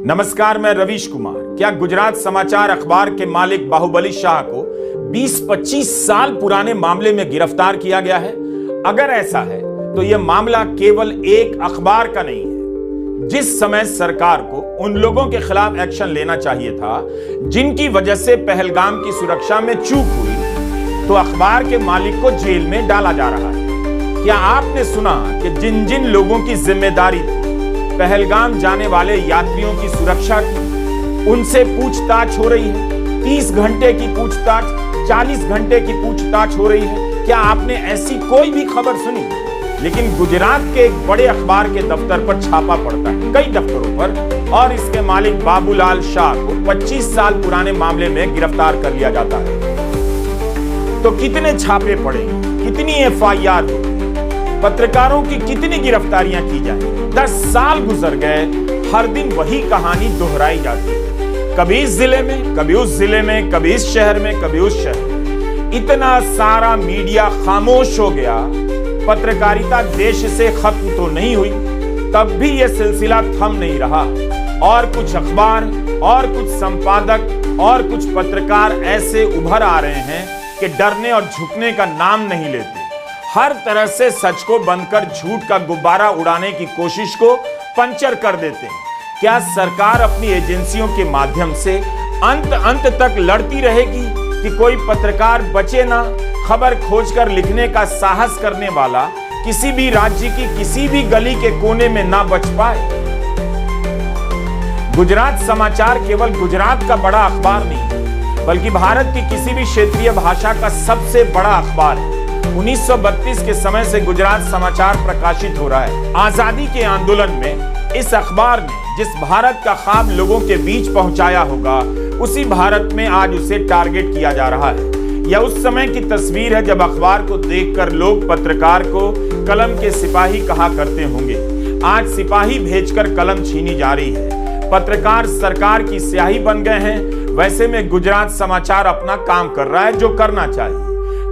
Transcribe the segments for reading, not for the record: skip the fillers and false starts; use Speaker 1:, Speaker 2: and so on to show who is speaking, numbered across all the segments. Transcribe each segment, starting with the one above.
Speaker 1: नमस्कार, मैं रवीश कुमार। क्या गुजरात समाचार अखबार के मालिक बाहुबली शाह को 20-25 साल पुराने मामले में गिरफ्तार किया गया है? अगर ऐसा है तो यह मामला केवल एक अखबार का नहीं है। जिस समय सरकार को उन लोगों के खिलाफ एक्शन लेना चाहिए था जिनकी वजह से पहलगाम की सुरक्षा में चूक हुई, तो अखबार के मालिक को जेल में डाला जा रहा है। क्या आपने सुना कि जिन जिन लोगों की जिम्मेदारी थी पहलगाम जाने वाले यात्रियों की सुरक्षा की, उनसे पूछताछ हो रही है। 30 घंटे की पूछताछ, 40 घंटे की पूछताछ हो रही है। क्या आपने ऐसी कोई भी खबर सुनी? लेकिन गुजरात के एक बड़े अखबार के दफ्तर पर छापा पड़ता है, कई दफ्तरों पर, और इसके मालिक बाबूलाल शाह को 25 साल पुराने मामले में गिरफ्तार कर लिया जाता है। तो कितने छापे पड़े, कितनी एफआईआर हुई, पत्रकारों की कितनी गिरफ्तारियां की जाए? 10 साल गुजर गए, हर दिन वही कहानी दोहराई जाती है। कभी इस जिले में, कभी उस जिले में, कभी इस शहर में, कभी उस शहर में। इतना सारा मीडिया खामोश हो गया। पत्रकारिता देश से खत्म तो नहीं हुई, तब भी यह सिलसिला थम नहीं रहा। और कुछ अखबार और कुछ संपादक और कुछ पत्रकार ऐसे उभर आ रहे हैं कि डरने और झुकने का नाम नहीं लेते। हर तरह से सच को बनकर झूठ का गुब्बारा उड़ाने की कोशिश को पंचर कर देते हैं। क्या सरकार अपनी एजेंसियों के माध्यम से अंत तक लड़ती रहेगी कि कोई पत्रकार बचे ना? खबर खोजकर लिखने का साहस करने वाला किसी भी राज्य की किसी भी गली के कोने में ना बच पाए। गुजरात समाचार केवल गुजरात का बड़ा अखबार नहीं, बल्कि भारत की किसी भी क्षेत्रीय भाषा का सबसे बड़ा अखबार है। 1932 के समय से गुजरात समाचार प्रकाशित हो रहा है। आजादी के आंदोलन में इस अखबार ने जिस भारत का ख्वाब लोगों के बीच पहुंचाया होगा, उसी भारत में आज उसे टारगेट किया जा रहा है। यह उस समय की तस्वीर है जब अखबार को देखकर लोग पत्रकार को कलम के सिपाही कहा करते होंगे। आज सिपाही भेजकर कलम छीनी जा रही है। पत्रकार सरकार की स्याही बन गए हैं। वैसे में गुजरात समाचार अपना काम कर रहा है जो करना चाहिए।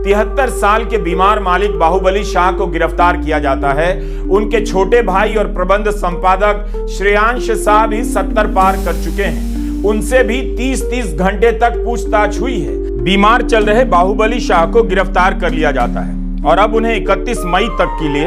Speaker 1: 73 साल के बीमार मालिक बाहुबली शाह को गिरफ्तार किया जाता है। उनके छोटे भाई और प्रबंध संपादक श्रेयांश शाह भी 70 पार कर चुके हैं। उनसे भी 30-30 घंटे तक पूछताछ हुई है। बीमार चल रहे बाहुबली शाह को गिरफ्तार कर लिया जाता है और अब उन्हें 31 मई तक के लिए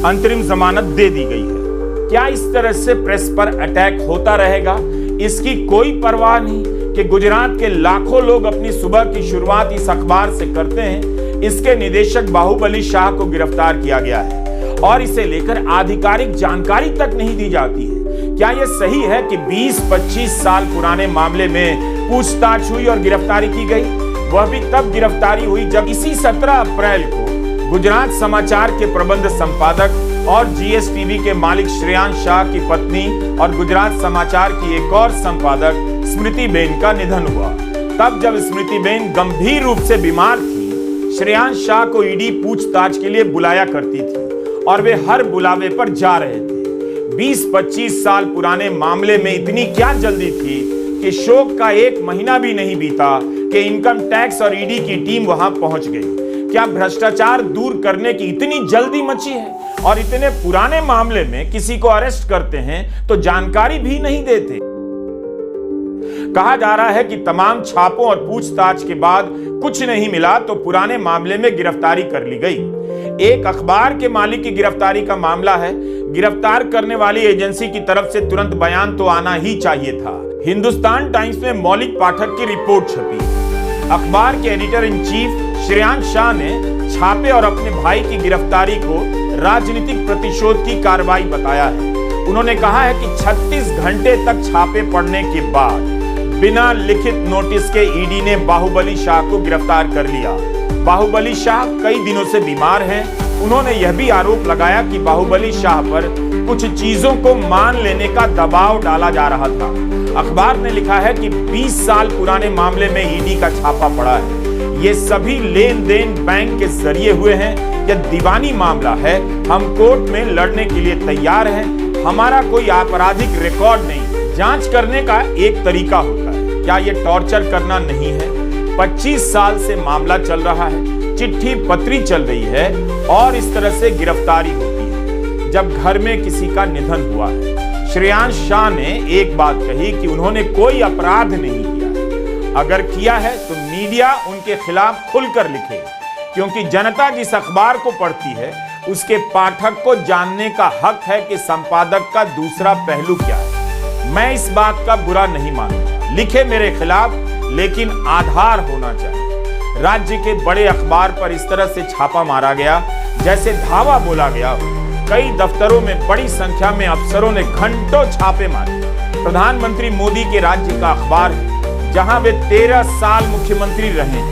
Speaker 1: अंतरिम जमानत दे दी गई है। क्या इस तरह से प्रेस पर अटैक होता रहेगा? इसकी कोई परवाह नहीं कि गुजरात के लाखों लोग अपनी सुबह की शुरुआत इस अखबार से करते हैं। इसके निदेशक बाहुबली शाह को गिरफ्तार किया गया है और इसे लेकर आधिकारिक जानकारी तक नहीं दी जाती है। क्या यह सही है कि 20-25 साल पुराने मामले में पूछताछ हुई और गिरफ्तारी की गई? वह भी तब गिरफ्तारी हुई जब इसी 17 अप्रैल को गुजरात समाचार के प्रबंध संपादक और जीएसटीवी के मालिक श्रेयांश शाह की पत्नी और गुजरात समाचार की एक और संपादक स्मृतिबेन का निधन हुआ। तब जब स्मृतिबेन गंभीर रूप से बीमार थी, श्रेयांश शाह को ईडी पूछताछ के लिए बुलाया करती थी और वे हर बुलावे पर जा रहे थे। 20-25 साल पुराने मामले में इतनी क्या जल्दी थी कि शोक का 1 महीना भी नहीं बीता कि इनकम टैक्स और ईडी की टीम वहां पहुंच गई। क्या भ्रष्टाचार दूर करने की इतनी जल्दी मची है? और इतने पुराने मामले में किसी को अरेस्ट करते हैं तो जानकारी भी नहीं देते। कहा जा रहा है कि तमाम छापों और पूछताछ के बाद कुछ नहीं मिला तो पुराने मामले में गिरफ्तारी कर ली गई। एक अखबार के मालिक की गिरफ्तारी का मामला है। गिरफ्तार करने वाली एजेंसी की तरफ से तुरंत बयान तो आना ही चाहिए था। हिंदुस्तान टाइम्स में मौलिक पाठक की रिपोर्ट छपी। अखबार के editor in chief Shreyansh Shah ने छापे और अपने भाई की गिरफ्तारी को राजनीतिक प्रतिशोध की कार्रवाई बताया है। उन्होंने कहा है कि 36 घंटे तक छापे पड़ने के बाद बिना लिखित नोटिस के ईडी ने बाहुबली शाह को गिरफ्तार कर लिया। बाहुबली शाह कई दिनों से बीमार हैं। उन्होंने यह भी आरोप लगाया कि बाहुबली शाह पर कुछ चीजों को मान लेने का दबाव डाला जा रहा था। अखबार ने लिखा है कि 20 साल पुराने मामले में ईडी का छापा पड़ा है। ये सभी लेन देन बैंक के जरिए हुए हैं। यह दीवानी मामला है। हम कोर्ट में लड़ने के लिए तैयार हैं। हमारा कोई आपराधिक रिकॉर्ड नहीं। जांच करने का एक तरीका होता है। क्या यह टॉर्चर करना नहीं है? 25 साल से मामला चल रहा है, चिट्ठी पत्री चल रही है और इस तरह से गिरफ्तारी होती है जब घर में किसी का निधन हुआ है। श्रेयांश शाह ने एक बात कही कि उन्होंने कोई अपराध नहीं किया, अगर किया है तो मीडिया उनके खिलाफ खुलकर लिखे, क्योंकि जनता जिस अखबार को पढ़ती है उसके पाठक को जानने का हक है कि संपादक का दूसरा पहलू क्या है। मैं इस बात का बुरा नहीं मानूंगा, लिखे मेरे खिलाफ, लेकिन आधार होना चाहिए। राज्य के बड़े अखबार पर इस तरह से छापा मारा गया जैसे धावा बोला गया। कई दफ्तरों में बड़ी संख्या में अफसरों ने घंटों छापे मारे। प्रधानमंत्री मोदी के राज्य का अखबार है, जहां वे 13 साल मुख्यमंत्री रहे।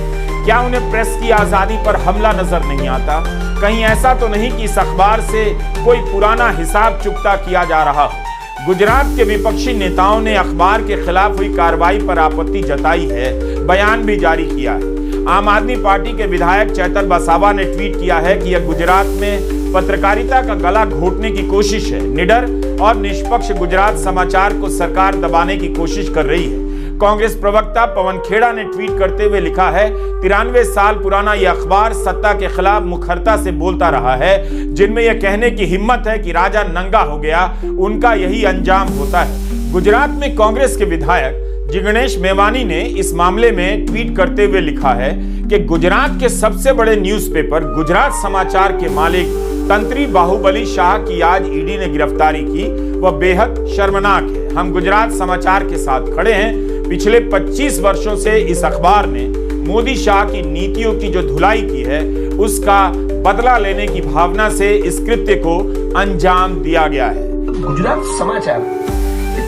Speaker 1: क्या उन्हें प्रेस की आजादी पर हमला नजर नहीं आता? कहीं ऐसा तो नहीं कि इस अखबार से कोई पुराना हिसाब चुकता किया जा रहा हो? गुजरात के विपक्षी नेताओं ने अखबार के खिलाफ हुई कार्रवाई पर आपत्ति जताई है, बयान भी जारी किया है। आम आदमी पार्टी के विधायक चैतल वसावा ने ट्वीट किया है कि यह गुजरात में पत्रकारिता का गला घोटने की कोशिश है। निडर और निष्पक्ष गुजरात समाचार को सरकार दबाने की कोशिश कर रही है। कांग्रेस प्रवक्ता पवन खेड़ा ने ट्वीट करते हुए लिखा है, 93 साल पुराना यह अखबार सत्ता के खिलाफ मुखरता से बोलता रहा है। जिनमें यह कहने की हिम्मत है कि राजा नंगा हो गया, उनका यही अंजाम होता है। गुजरात में कांग्रेस के विधायक जिग्नेश मेवानी ने इस मामले में ट्वीट करते हुए लिखा है कि गुजरात के सबसे बड़े न्यूज़पेपर गुजरात समाचार के मालिक तंत्री बाहुबली शाह की आज ईडी ने गिरफ्तारी की, वह बेहद शर्मनाक है। हम गुजरात समाचार के साथ खड़े हैं। पिछले 25 वर्षों से इस अखबार ने मोदी शाह की नीतियों की जो धुलाई की है, उसका बदला लेने की भावना से इस कृत्य को अंजाम दिया गया है।
Speaker 2: गुजरात समाचार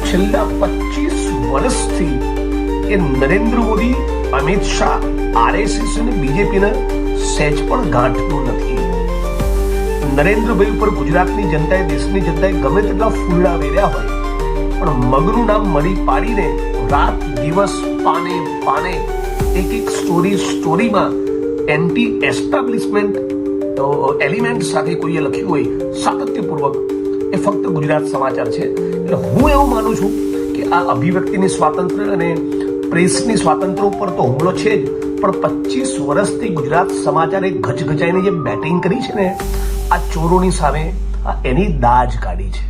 Speaker 2: छेल्ला 25 વર્ષથી કે નરેન્દ્ર મોદી, અમિત શાહ, આરએસએસ અને બીજેપીને સહેજ પણ ગાંઠતું નથી। નરેન્દ્રભાઈ ઉપર ગુજરાતની જનતાએ, દેશની જનતાએ ગમે તેટલા ફૂલડા વેર્યા હોય, પણ મગનું નામ મરી પાડીને રાત દિવસ પાને પાને એક સ્ટોરીમાં એન્ટી એસ્ટાબ્લિશમેન્ટ એલિમેન્ટ સાથે કોઈએ લખ્યું હોય સાતત્યપૂર્વક, એ ફક્ત ગુજરાત સમાચાર છે। એટલે હું એવું માનું છું કે આ અભિવ્યક્તિની સ્વાતંત્ર્ય અને પ્રેસની સ્વાતંત્ર્ય ઉપર તો હુમલો છે જ, પણ 25 વર્ષથી ગુજરાત સમાચારે ગજગજાઈને જે બેટિંગ કરી છે ને, આ ચોરોની સામે એની દાજ કાઢી છે।